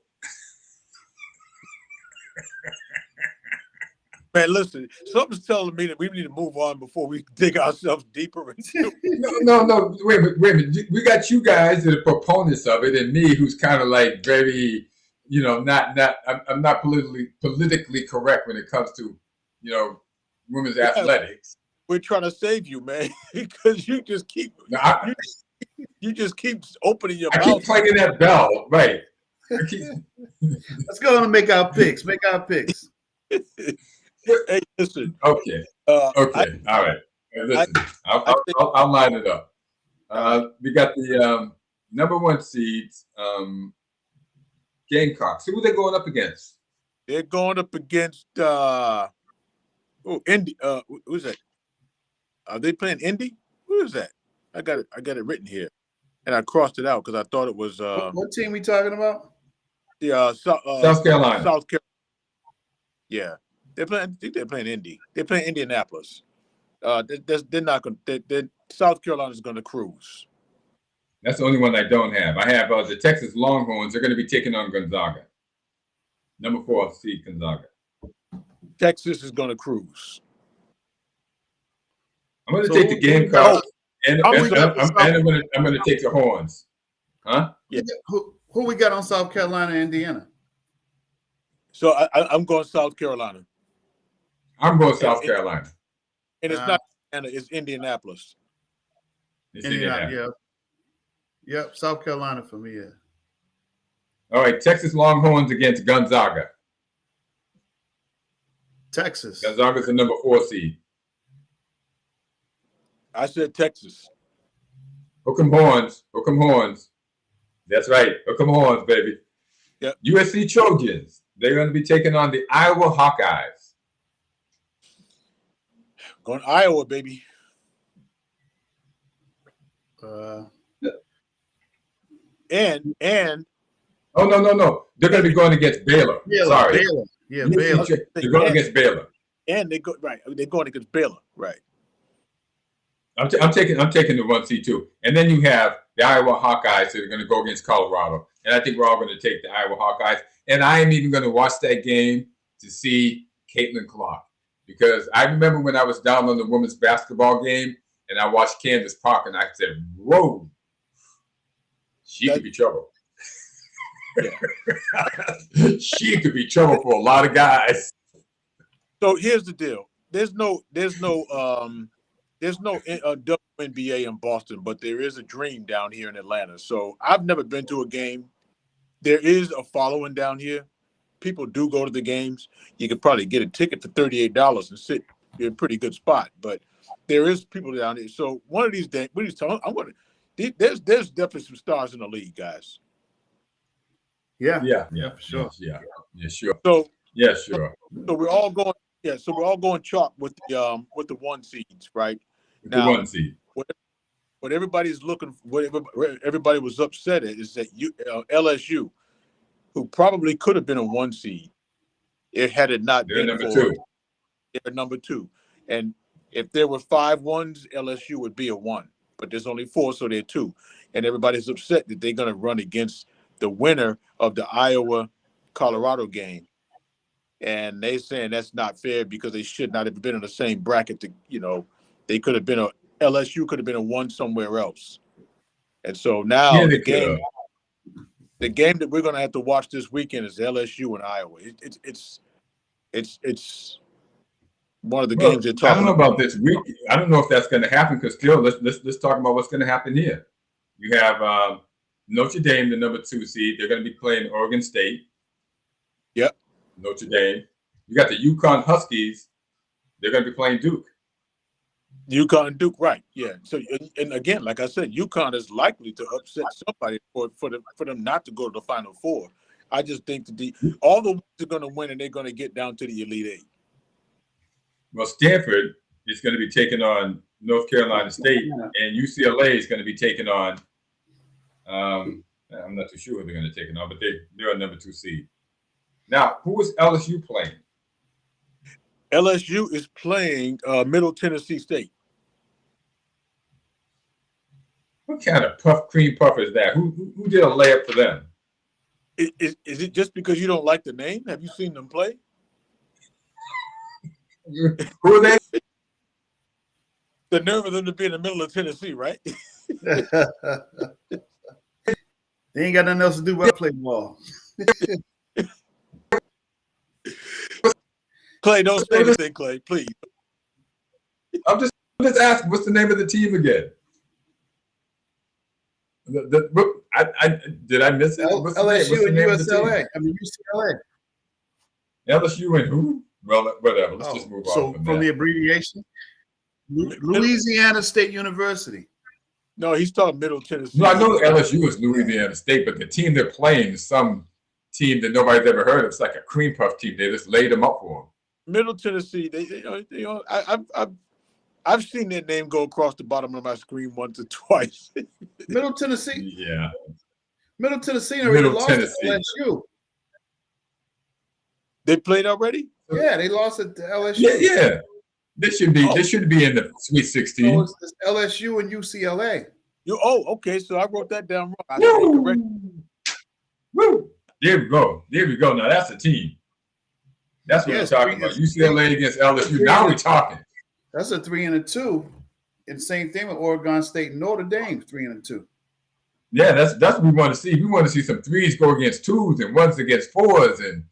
Man, listen, something's telling me that we need to move on before we dig ourselves deeper into it. No. Wait a minute. We got you guys that are proponents of it, and me, who's kind of like very, not. I'm not politically correct when it comes to, women's athletics. We're trying to save you, man, because you just keep you just keep opening your mouth. I keep clanging that bell, right? Let's go and make our picks. Hey, listen. Okay. All right. Listen, I'll line it up. We got the number 1 seeds, Gamecocks. Who are they going up against? They're going up against Indy. Who's that? Are they playing Indy? Who is that? I got it written here, and I crossed it out because I thought it was. What team we talking about? The South Carolina. South Carolina. Yeah, they're playing. I think they're playing Indy. They're playing Indianapolis. They're not going. South Carolina's going to cruise. That's the only one I don't have. I have the Texas Longhorns. They're going to be taking on Gonzaga. Number 4 seed Gonzaga. Texas is going to cruise. I'm going to take the Gamecocks, and I'm going to take the Horns. Huh? Yeah. Who we got on South Carolina, Indiana? So I'm going South Carolina. I'm going South Carolina. And it's not Indiana, it's Indianapolis. It's Indianapolis. Yeah. Yep, South Carolina for me, yeah. All right, Texas Longhorns against Gonzaga. Texas. Gonzaga's the number 4 seed. I said Texas. Hook 'em horns. That's right. Hook 'em horns, baby. Yep. USC Trojans. They're going to be taking on the Iowa Hawkeyes. Going Iowa, baby. And oh no. They're going to be going against Baylor. Sorry. Baylor. Yeah, Baylor. They're going against Baylor. And they're going against Baylor, right? I'm taking the 1 seed too. And then you have the Iowa Hawkeyes that are going to go against Colorado. And I think we're all going to take the Iowa Hawkeyes. And I am even going to watch that game to see Caitlin Clark. Because I remember when I was down on the women's basketball game and I watched Candace Parker and I said, whoa, she could be trouble. Yeah. She could be trouble for a lot of guys. So here's the deal. There's no WNBA in Boston, but there is a dream down here in Atlanta. So I've never been to a game. There is a following down here. People do go to the games. You could probably get a ticket for $38 and sit in a pretty good spot. But there is people down here. So one of these days, there's definitely some stars in the league, guys. Yeah, for sure. Yeah, sure. So yeah, sure. So we're all going. Yeah, so we're all going chalk with the 1 seeds, right? Now, the 1 seed. What everybody's looking, what everybody was upset at is that LSU, who probably could have been a 1 seed, had it not been number for 2. They're number 2, and if there were 5 1s, LSU would be a 1, but there's only 4, so they're 2, and everybody's upset that they're going to run against the winner of the Iowa-Colorado game. And they saying that's not fair because they should not have been in the same bracket. They could have been LSU could have been a 1 somewhere else. And so now the game that we're going to have to watch this weekend is LSU and Iowa. It's one of the games they're talking about. I don't know about this week. I don't know if that's going to happen because still, let's talk about what's going to happen here. You have Notre Dame, the number 2 seed. They're going to be playing Oregon State. Yep. Notre Dame. You got the UConn Huskies. They're going to be playing Duke. UConn and Duke, right? Yeah. So, and again, like I said, UConn is likely to upset somebody for them not to go to the Final Four. I just think that all the ones are going to win, and they're going to get down to the Elite 8. Well, Stanford is going to be taking on North Carolina State, and UCLA is going to be taking on. I'm not too sure who they're going to take on, but they're a number 2 seed. Now, who is LSU playing? LSU is playing Middle Tennessee State. What kind of cream puff is that? Who did a layup for them? Is it just because you don't like the name? Have you seen them play? Who are they? The nerve of them to be in the middle of Tennessee, right? They ain't got nothing else to do but play ball. Clay, don't say anything, Clay, please. I'm just asking, what's the name of the team again? Did I miss it? LSU and UCLA. I mean UCLA. LSU and who? Well, whatever. Let's just move on. So from the abbreviation, Louisiana State University. No, he's talking Middle Tennessee. No, I know LSU is Louisiana State, but the team they're playing is some team that nobody's ever heard of. It's like a cream puff team. They just laid them up for them. Middle Tennessee. I've seen their name go across the bottom of my screen once or twice. Middle Tennessee. Yeah. Middle Tennessee already lost to LSU. They played already? Yeah, they lost it to LSU. Yeah. This should be in the Sweet 16. So it's LSU and UCLA. Okay. So I wrote that down wrong. Woo! There we go. Now that's a team. That's what I'm talking about. UCLA against LSU. Now we're talking. That's a 3-2. And same thing with Oregon State and Notre Dame, 3-2. Yeah, that's what we want to see. We want to see some threes go against twos and ones against fours, and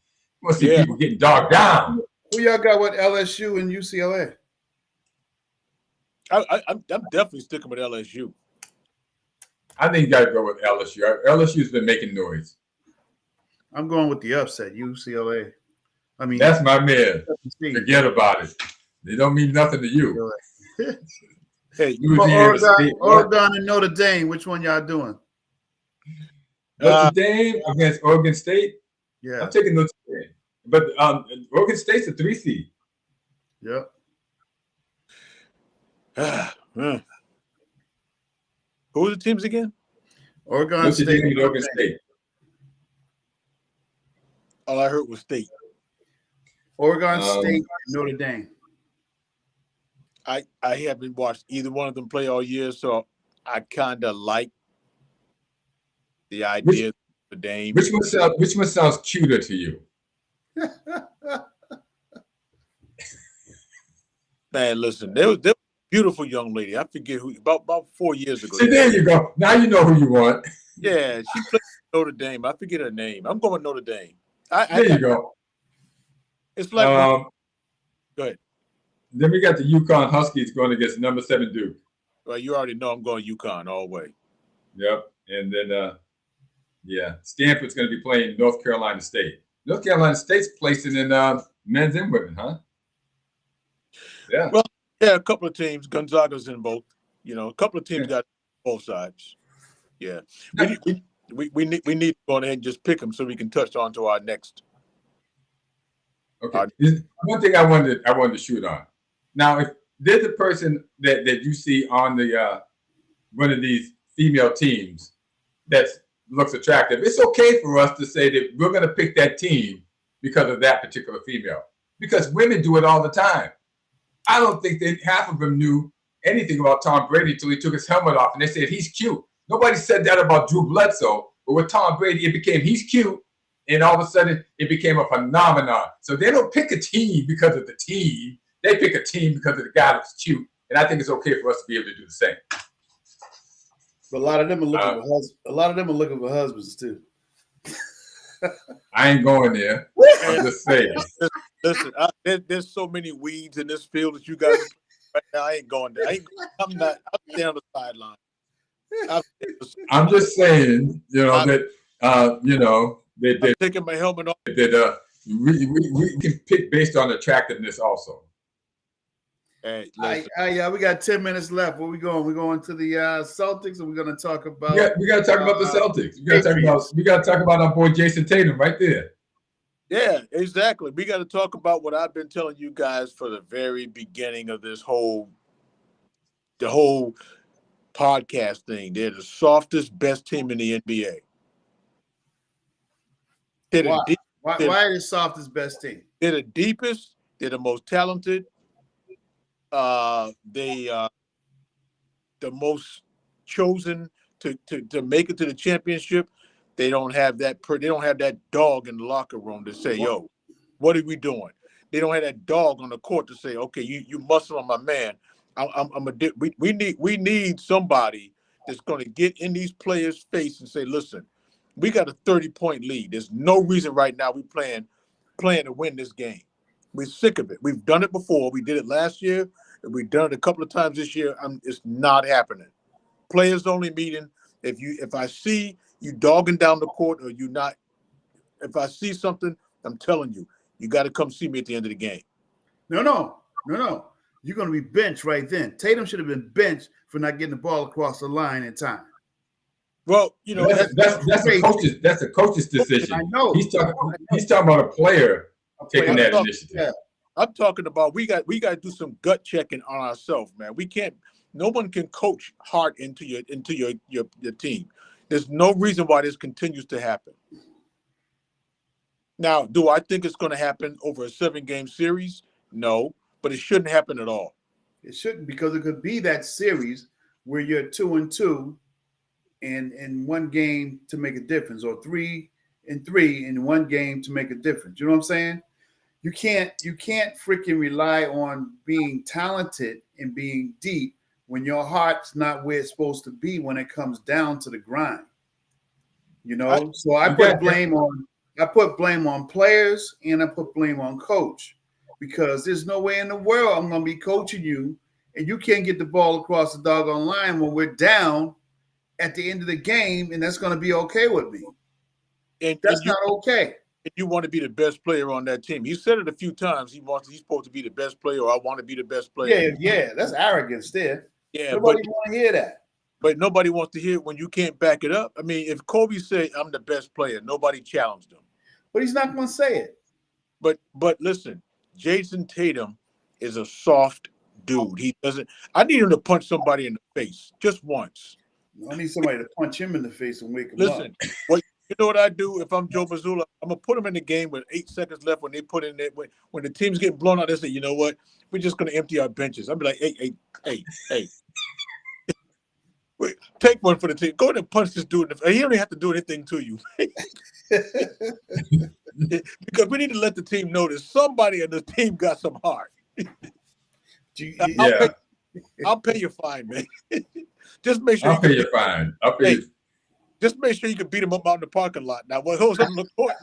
we want to see people getting dogged down. Who y'all got with LSU and UCLA? I'm definitely sticking with LSU. I think you got to go with LSU. LSU's been making noise. I'm going with the upset, UCLA. I mean, that's my man. Forget about it. They don't mean nothing to you. Hey, Oregon and Notre Dame. Which one y'all doing? Notre Dame against Oregon State. Yeah, I'm taking Notre Dame, but Oregon State's a 3 seed. Yep. Who are the teams again? Oregon State and Oregon State. All I heard was State. Oregon State, Notre Dame. I haven't watched either one of them play all year, so I kind of like the idea of the Dame. Which one sounds cuter to you? Man, listen, there was a beautiful young lady. I forget who. About 4 years ago. See, there you go. Now you know who you want. Yeah, she played Notre Dame. I forget her name. I'm going with Notre Dame. There you go. It's like go ahead. Then we got the UConn Huskies going against number 7 Duke. Well, you already know I'm going UConn all the way. Yep. And then, Stanford's going to be playing North Carolina State. North Carolina State's placing in men's and women, huh? Yeah. Well, yeah, a couple of teams. Gonzaga's in both. A couple of teams got both sides. Yeah. We need to go ahead and just pick them so we can touch on to our next. Okay. One thing I wanted to shoot on. Now, if there's a person that you see on the one of these female teams that looks attractive, it's okay for us to say that we're going to pick that team because of that particular female. Because women do it all the time. I don't think that half of them knew anything about Tom Brady until he took his helmet off and they said he's cute. Nobody said that about Drew Bledsoe, but with Tom Brady, it became he's cute. And all of a sudden, it became a phenomenon. So they don't pick a team because of the team. They pick a team because of the guy that's cute. And I think it's okay for us to be able to do the same. But a lot of them are looking for husbands too. I ain't going there. I'm just saying. Listen, there's so many weeds in this field that you guys. Right now, I ain't going there. I'm not. I'm staying on the sideline. I'm just saying, that I'm taking my helmet off. That we can pick based on attractiveness also. Hey, we got 10 minutes left. Where we going? We're going to the Celtics, and we're going to talk about. Yeah, we got to talk about the Celtics. We got to talk about our boy Jason Tatum right there. Yeah, exactly. We got to talk about what I've been telling you guys for the very beginning of the whole podcast thing. They're the softest, best team in the NBA. Why are they softest best team? They're the deepest. They're the most talented. They are the most chosen to make it to the championship. They don't have that. They don't have that dog in the locker room to say, "Yo, what are we doing?" They don't have that dog on the court to say, okay, you muscle on my man. We need somebody that's going to get in these players' face and say, listen, we got a 30-point lead. There's no reason right now we playing to win this game. We're sick of it. We've done it before. We did it last year, and we've done it a couple of times this year. It's not happening. Players only meeting. If I see you dogging down the court or you not, if I see something, I'm telling you, you got to come see me at the end of the game. No. You're going to be benched right then. Tatum should have been benched for not getting the ball across the line in time. Well, that's a coach's decision. I know. He's talking about a player taking that initiative. Yeah. I'm talking about we got to do some gut checking on ourselves, man. We can't. No one can coach hard into your team. There's no reason why this continues to happen. Now, do I think it's going to happen over a 7-game series? No, but it shouldn't happen at all. It shouldn't, because it could be that series where you're 2-2 and in one game to make a difference, or 3-3 in one game to make a difference. You know what I'm saying? You can't freaking rely on being talented and being deep when your heart's not where it's supposed to be when it comes down to the grind. You know, so I put blame on players and I put blame on coach, because there's no way in the world I'm going to be coaching you and you can't get the ball across the doggone line when we're down at the end of the game, and that's going to be okay with me. That's not okay. If you want to be the best player on that team, he said it a few times. He's supposed to be the best player, or I want to be the best player. Yeah, that's arrogance there. Yeah, nobody want to hear that. But nobody wants to hear it when you can't back it up. I mean, if Kobe said I'm the best player, nobody challenged him. But he's not going to say it. But listen, Jason Tatum is a soft dude. He doesn't. I need him to punch somebody in the face just once. I need somebody to punch him in the face and wake him up. Listen, you know what I do if I'm Joe Mazzulla? I'm gonna put him in the game with 8 seconds left. When they put in there, when the team's getting blown out, they say, you know what? We're just gonna empty our benches. I'll be like, hey. Wait, take one for the team. Go ahead and punch this dude. He don't even have to do anything to you. Because we need to let the team know that somebody on the team got some heart. I'll pay your fine, man. Just make sure. I'll pay your fine. I'll pay. Just make sure you can beat him up out in the parking lot. Now, what goes on the court?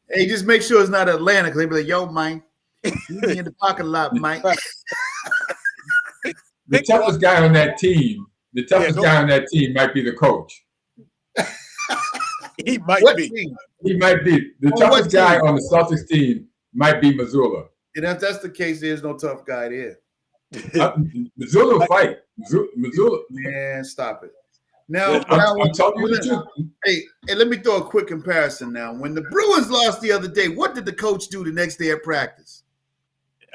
Hey, just make sure it's not Atlanta, because they be like, "Yo, Mike, you be in the parking lot, Mike." The toughest guy on that team. The toughest guy on that team might be the coach. He might be. He might be. The toughest guy on the Celtics team might be Mazzulla. And if that's the case, there's no tough guy there. Mazzulla fight. Mazzulla. Man, stop it. Now, I'm telling you the truth. Hey, let me throw a quick comparison now. When the Bruins lost the other day, what did the coach do the next day at practice?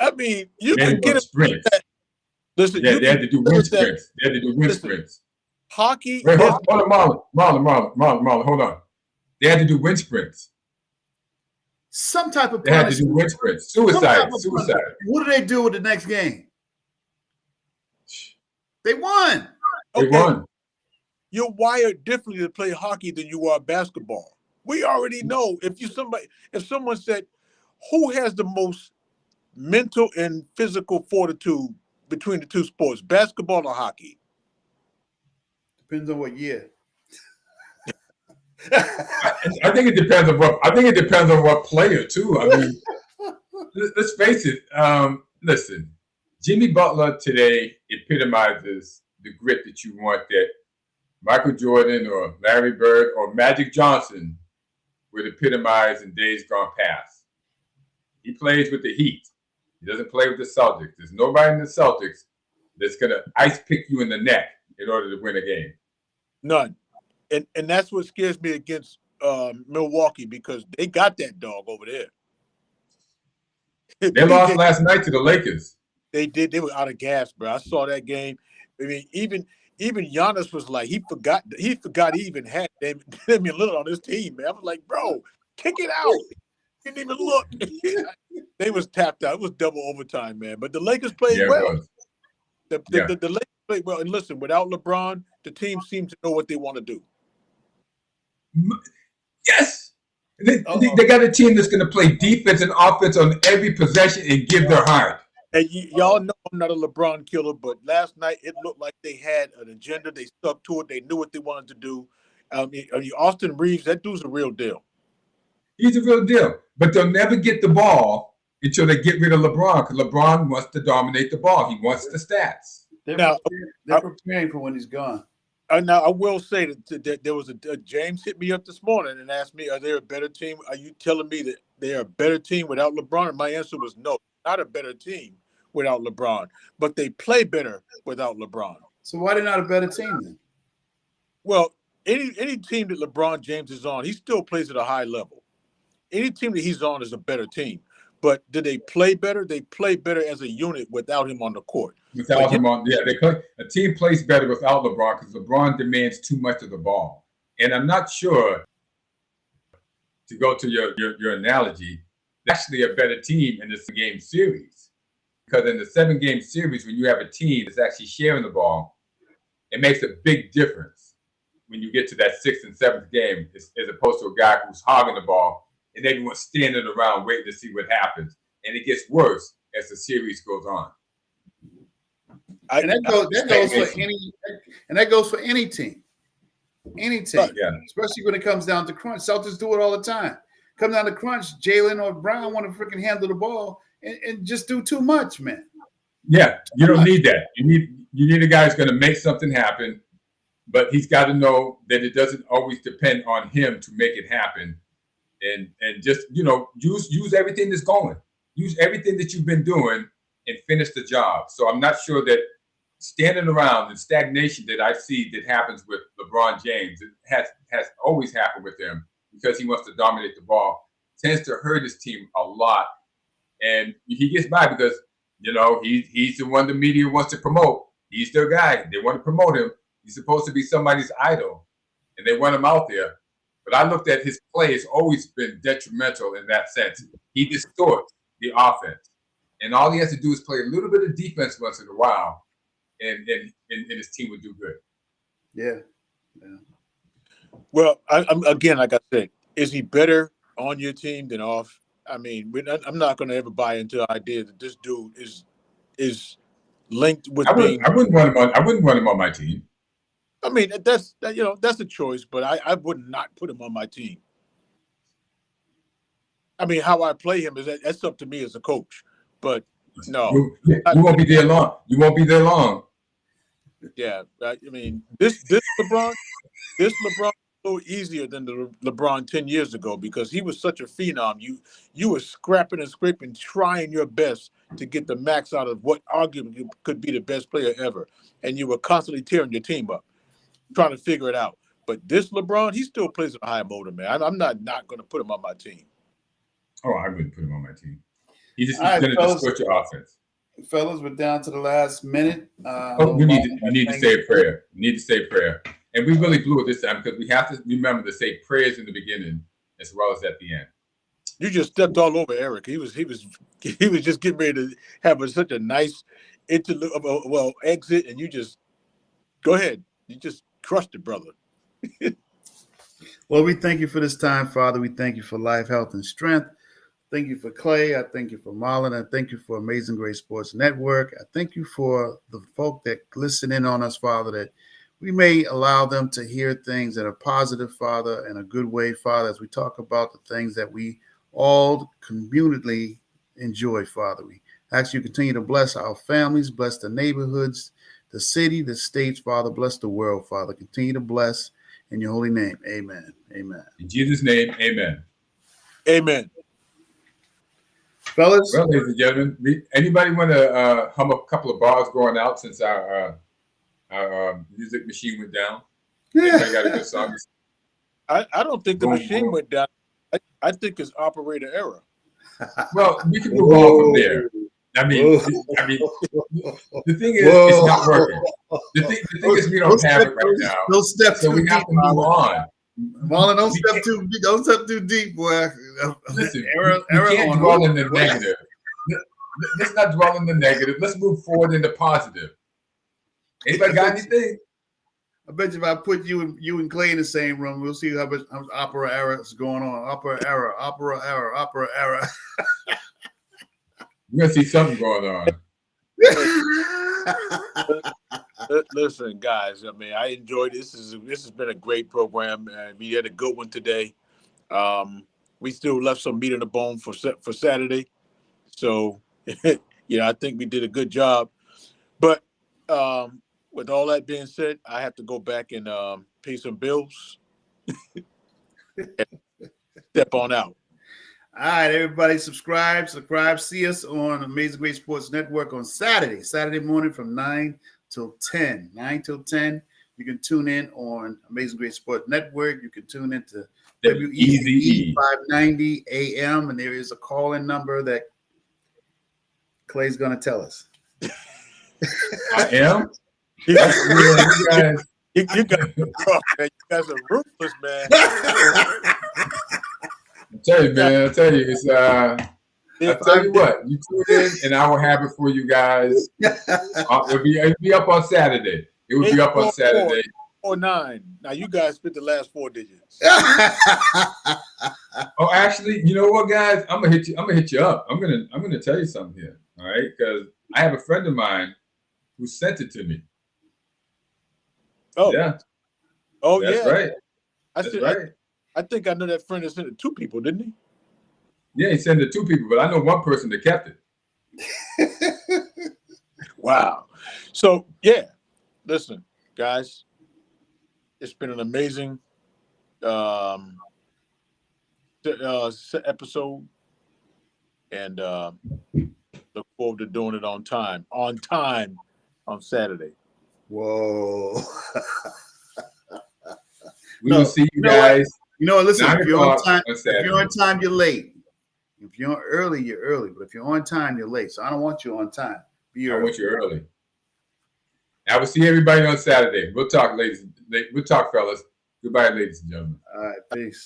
I mean, you can get sprints. Listen, they had to do wind sprints. They had to do wind sprints. Hockey. Wait, hold on, Marlon, hold on. They had to do wind sprints. Some type of punishment. They had to do wind sprints. Suicide. What did they do with the next game? They won. They won. You're wired differently to play hockey than you are basketball. We already know. If someone said, who has the most mental and physical fortitude between the two sports, basketball or hockey? Depends on what year. I think it depends on what player too. I mean, let's face it. Listen, Jimmy Butler today epitomizes the grit that you want that Michael Jordan or Larry Bird or Magic Johnson would epitomize in days gone past. He plays with the Heat. He doesn't play with the Celtics. There's nobody in the Celtics that's going to ice pick you in the neck in order to win a game. None. And that's what scares me against Milwaukee, because they got that dog over there. They lost last night to the Lakers. They did. They were out of gas, bro. I saw that game. I mean, even Giannis was like, he forgot he even had Damian Lillard on his team, man. I was like, bro, kick it out. He didn't even look. They was tapped out. It was double overtime, man. But the Lakers played well. The Lakers played well. And listen, without LeBron, the team seems to know what they want to do. Yes. They got a team that's going to play defense and offense on every possession and give their heart. And y'all know I'm not a LeBron killer, but last night it looked like they had an agenda. They stuck to it. They knew what they wanted to do. Austin Reeves, that dude's a real deal. He's a real deal. But they'll never get the ball until they get rid of LeBron, because LeBron wants to dominate the ball. He wants the stats. They're preparing for when he's gone. Now, I will say that there was a James hit me up this morning and asked me, are they a better team? Are you telling me that they are a better team without LeBron? And my answer was no, not a better team without LeBron, but they play better without LeBron. So why are they not a better team then? Well, any team that LeBron James is on, he still plays at a high level. Any team that he's on is a better team. But do they play better? They play better as a unit without him on the court. Without him on, yeah, they play. A team plays better without LeBron because LeBron demands too much of the ball. And I'm not sure, to go to your analogy, actually a better team in this game series. Because in the 7-game series, when you have a team that's actually sharing the ball, it makes a big difference when you get to that 6th and 7th game, as opposed to a guy who's hogging the ball and everyone's standing around waiting to see what happens. And it gets worse as the series goes on. And that goes for any team. Any team. Yeah. Especially when it comes down to crunch. Celtics do it all the time. Come down to crunch, Jalen or Brown want to freaking handle the ball and just do too much, man. Yeah, you don't need that. You need a guy who's going to make something happen, but he's got to know that it doesn't always depend on him to make it happen. And just, use everything that's going. Use everything that you've been doing and finish the job. So I'm not sure that standing around and stagnation that I see that happens with LeBron James, it has always happened with him because he wants to dominate the ball, tends to hurt his team a lot. And he gets by because, he's the one the media wants to promote. He's their guy. They want to promote him. He's supposed to be somebody's idol, and they want him out there. But I looked at his play has always been detrimental in that sense. He distorts the offense. And all he has to do is play a little bit of defense once in a while, and his team would do good. Yeah. Well, I'm again, like I said, is he better on your team than off? I mean, I'm not going to ever buy into the idea that this dude is linked with being. I wouldn't want him on my team. I mean, that's a choice, but I would not put him on my team. I mean, how I play him that's up to me as a coach. But no, you won't be there long. You won't be there long. Yeah, I mean, this LeBron is a little easier than the LeBron 10 years ago because he was such a phenom. You were scrapping and scraping, trying your best to get the max out of what arguably could be the best player ever, and you were constantly tearing your team up, trying to figure it out. But this LeBron, he still plays a high motor, man. I'm not going to put him on my team. Oh, I wouldn't put him on my team. He's going to distort your offense. Fellas, we're down to the last minute. We need to say a prayer. We need to say a prayer. And we really blew it this time because we have to remember to say prayers in the beginning as well as at the end. You just stepped all over Eric. He was just getting ready to have such a nice exit, and you just go ahead. You just crushed it, brother. Well, we thank you for this time, Father. We thank you for life, health, and strength. Thank you for Clay. I thank you for Marlon. I thank you for Amazing Grace Sports Network. I thank you for the folk that listen in on us, Father, that we may allow them to hear things that are positive, Father, in a good way, Father, as we talk about the things that we all communally enjoy, Father. We ask you to continue to bless our families, bless the neighborhoods, the city, the states, Father. Bless the world, Father. Continue to bless in your holy name. Amen. Amen. In Jesus' name, amen. Amen. Fellas? Well, ladies and gentlemen, anybody want to hum a couple of bars going out since our music machine went down? Yeah. Anybody got a good song? I don't think the machine went down. I think it's operator error. Well, we can move on from there. I mean, the thing is, it's not working. The thing is, we don't have it right now. Those steps so we have to move on. Marlon, don't step too deep, boy. Listen, we can't dwell in the negative. Let's not dwell in the negative. Let's move forward in the positive. Anybody got anything? I bet you if I put you and Clay in the same room, we'll see how much opera era is going on. Opera era. You're gonna see something going on. Listen, guys. I mean, I enjoyed this. This has been a great program. We had a good one today. We still left some meat on the bone for Saturday. So, I think we did a good job. But with all that being said, I have to go back and pay some bills. Step on out. All right, everybody, subscribe. See us on Amazing Great Sports Network on Saturday morning from 9 till 10. 9 till 10. You can tune in on Amazing Great Sports Network. You can tune into WEZE 590 AM, and there is a call-in number that Clay's going to tell us. I am? You guys are ruthless, man. I tell you, it's I tell you what, you tune in and I will have it for you guys. It'll be up on Saturday. It will be up on Saturday. 449. Now you guys spit the last 4 digits. Oh, actually, you know what, guys? I'm gonna hit you up. I'm gonna tell you something here. All right, because I have a friend of mine who sent it to me. Oh yeah. Oh that's yeah. Right. That's right. I think I know that friend that sent it to 2 people, didn't he? Yeah, he sent it to 2 people, but I know one person that kept it. Wow. So yeah, listen, guys, it's been an amazing episode, and look forward to doing it on time on Saturday. Whoa. We will see you guys. You know what? Listen, if you're on time, you're late. If you're early, you're early. But if you're on time, you're late. So I don't want you on time. I want you early. I will see everybody on Saturday. We'll talk, ladies. We'll talk, fellas. Goodbye, ladies and gentlemen. All right, peace.